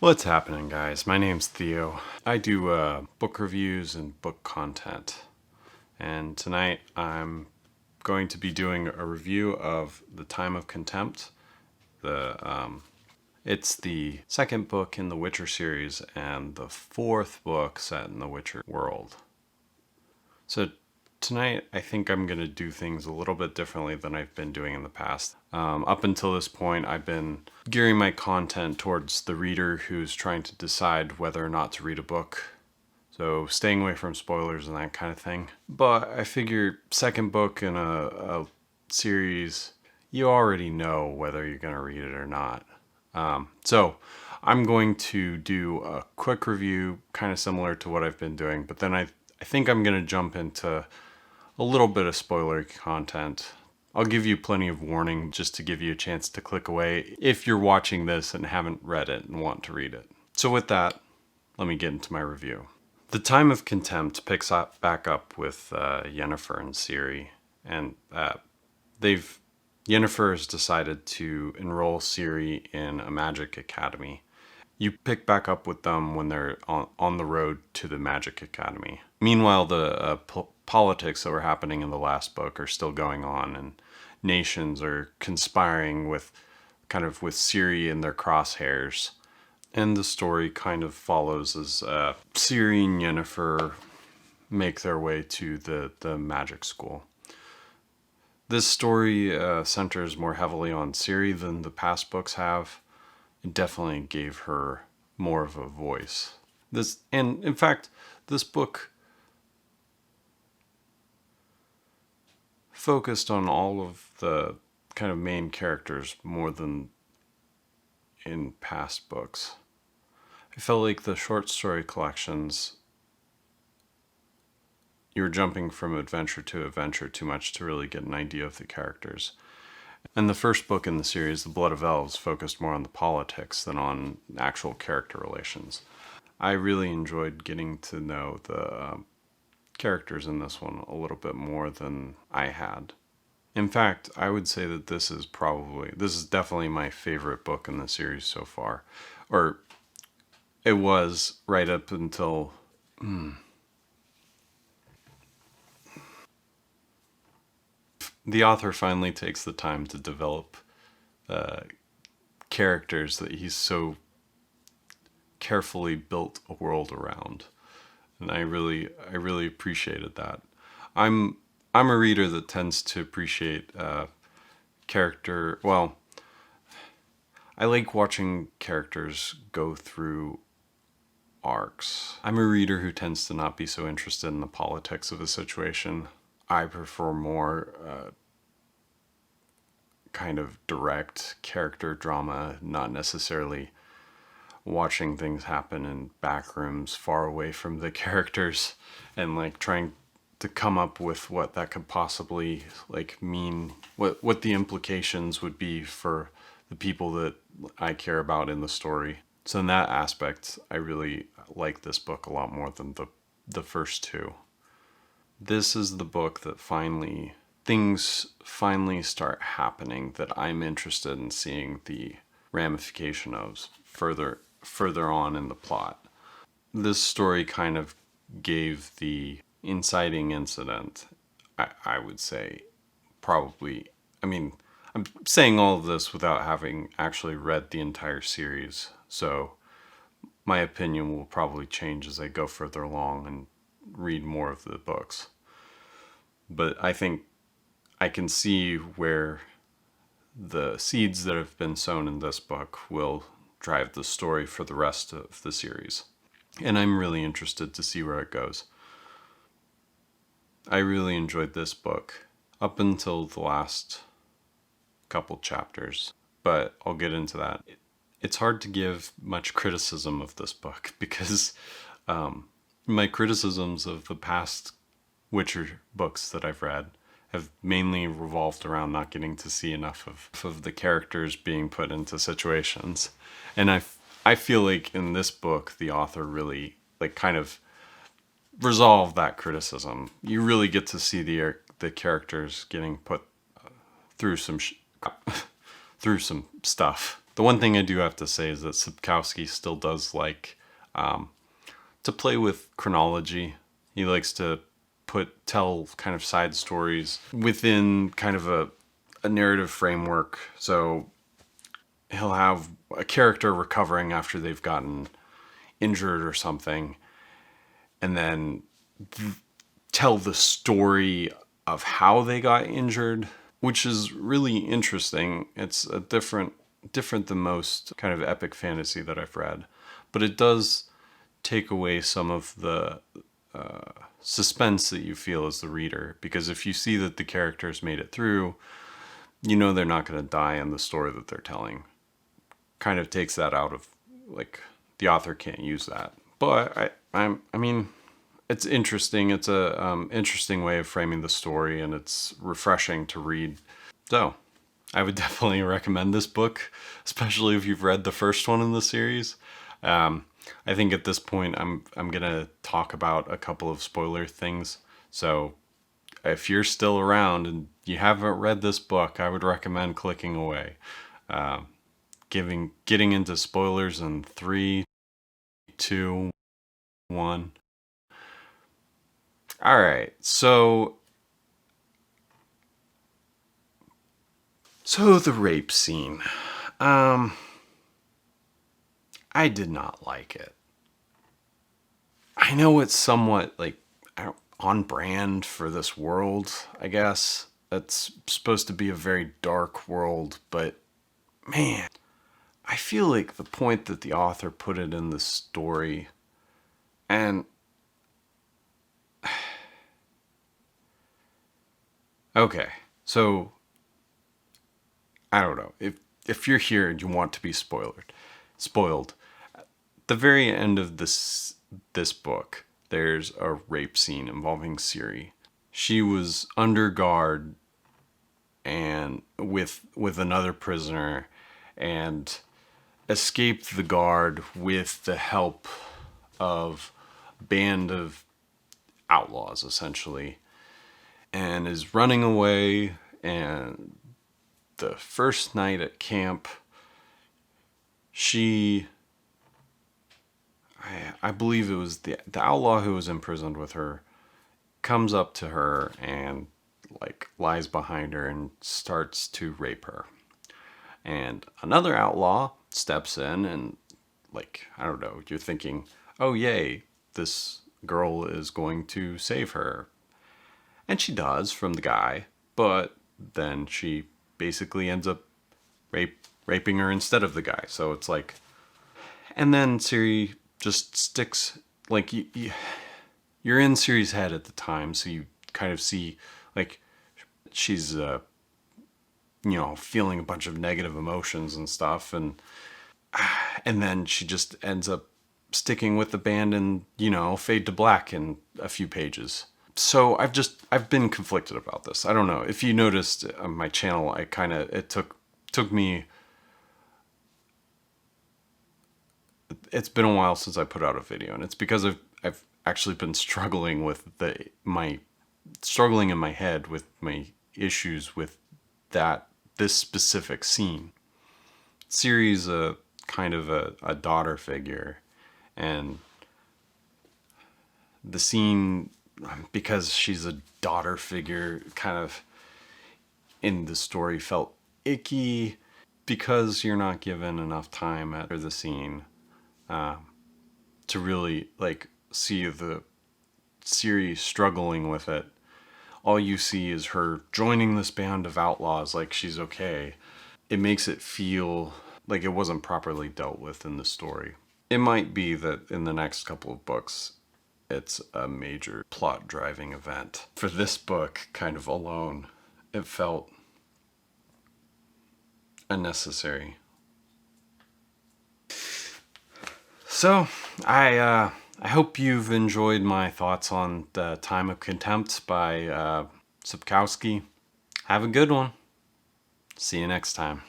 What's happening, guys? My name's Theo. I do book reviews and book content. And tonight I'm going to be doing a review of The Time of Contempt. It's the second book in the Witcher series and the fourth book set in the Witcher world. So tonight I think I'm going to do things a little bit differently than I've been doing in the past. Up until this point, I've been gearing my content towards the reader who's trying to decide whether or not to read a book. So staying away from spoilers and that kind of thing. But I figure second book in a series, you already know whether you're going to read it or not. So I'm going to do a quick review, kind of similar to what I've been doing, but then I think I'm going to jump into a little bit of spoiler content. I'll give you plenty of warning just to give you a chance to click away if you're watching this and haven't read it and want to read it. So with that, let me get into my review. The Time of Contempt picks back up with Yennefer and Ciri, and Yennefer has decided to enroll Ciri in a magic academy. You pick back up with them when they're on the road to the magic academy. Meanwhile, the politics that were happening in the last book are still going on, and nations are conspiring with Ciri in their crosshairs. And the story kind of follows as Ciri and Yennefer make their way to the magic school. This story centers more heavily on Ciri than the past books have. It definitely gave her more of a voice. In fact, this book focused on all of the kind of main characters more than in past books. I felt like the short story collections, you were jumping from adventure to adventure too much to really get an idea of the characters. And the first book in the series, The Blood of Elves, focused more on the politics than on actual character relations. I really enjoyed getting to know the characters in this one a little bit more than I had. In fact, I would say that this is definitely my favorite book in the series so far. Or it was right up until the author finally takes the time to develop characters that he's so carefully built a world around. And I really appreciated that. I'm a reader that tends to appreciate character. Well, I like watching characters go through arcs. I'm a reader who tends to not be so interested in the politics of a situation. I prefer more kind of direct character drama, not necessarily watching things happen in back rooms far away from the characters and like trying to come up with what that could possibly like mean, what the implications would be for the people that I care about in the story. So in that aspect, I really like this book a lot more than the first two. This is the book that things finally start happening that I'm interested in seeing the ramification of further on in the plot. This story kind of gave the inciting incident, I would say, probably. I mean, I'm saying all of this without having actually read the entire series, so my opinion will probably change as I go further along and read more of the books. But I think I can see where the seeds that have been sown in this book will drive the story for the rest of the series. And I'm really interested to see where it goes. I really enjoyed this book up until the last couple chapters, but I'll get into that. It's hard to give much criticism of this book because my criticisms of the past Witcher books that I've read have mainly revolved around not getting to see enough of the characters being put into situations. And I feel like in this book, the author really like kind of resolved that criticism. You really get to see the characters getting put through some stuff. The one thing I do have to say is that Sapkowski still does like to play with chronology. He likes to tell kind of side stories within kind of a narrative framework. So he'll have a character recovering after they've gotten injured or something, and then tell the story of how they got injured, which is really interesting. It's a different than most kind of epic fantasy that I've read, but it does take away some of the suspense that you feel as the reader, because if you see that the characters made it through, you know they're not going to die in the story that they're telling. Kind of takes that out of, like, the author can't use that. But I mean, it's interesting. It's a interesting way of framing the story, and it's refreshing to read. So I would definitely recommend this book, especially if you've read the first one in the series. I think at this point I'm gonna talk about a couple of spoiler things. So if you're still around and you haven't read this book, I would recommend clicking away. Getting into spoilers in 3, 2, 1. All right, so the rape scene. I did not like it. I know it's somewhat like on brand for this world, I guess. It's supposed to be a very dark world, but man, I feel like the point that the author put it in the story, and okay, so I don't know. If you're here and you want to be spoiled, at the very end of this book, there's a rape scene involving Siri. She was under guard and with another prisoner, and escaped the guard with the help of a band of outlaws, essentially, and is running away. And the first night at camp, I believe it was the outlaw who was imprisoned with her, comes up to her and like lies behind her and starts to rape her. And another outlaw steps in and, like, I don't know, you're thinking, oh yay, this girl is going to save her. And she does from the guy, but then she basically ends up raping her instead of the guy. So it's like, and then Siri just sticks, like, you're in Siri's head at the time, so you kind of see, like, she's feeling a bunch of negative emotions and stuff, and then she just ends up sticking with the band and, fade to black in a few pages. So I've been conflicted about this. I don't know if you noticed on my channel, it took me, it's been a while since I put out a video, and it's because I've actually been struggling with struggling in my head with my issues with this specific scene. Siri's a kind of a daughter figure, and the scene, because she's a daughter figure, kind of in the story felt icky, because you're not given enough time after the scene to really, like, see the Siri struggling with it. All you see is her joining this band of outlaws like she's okay. It makes it feel like it wasn't properly dealt with in the story. It might be that in the next couple of books, it's a major plot driving event. For this book, kind of alone, it felt unnecessary. So, I hope you've enjoyed my thoughts on The Time of Contempt by Sapkowski. Have a good one. See you next time.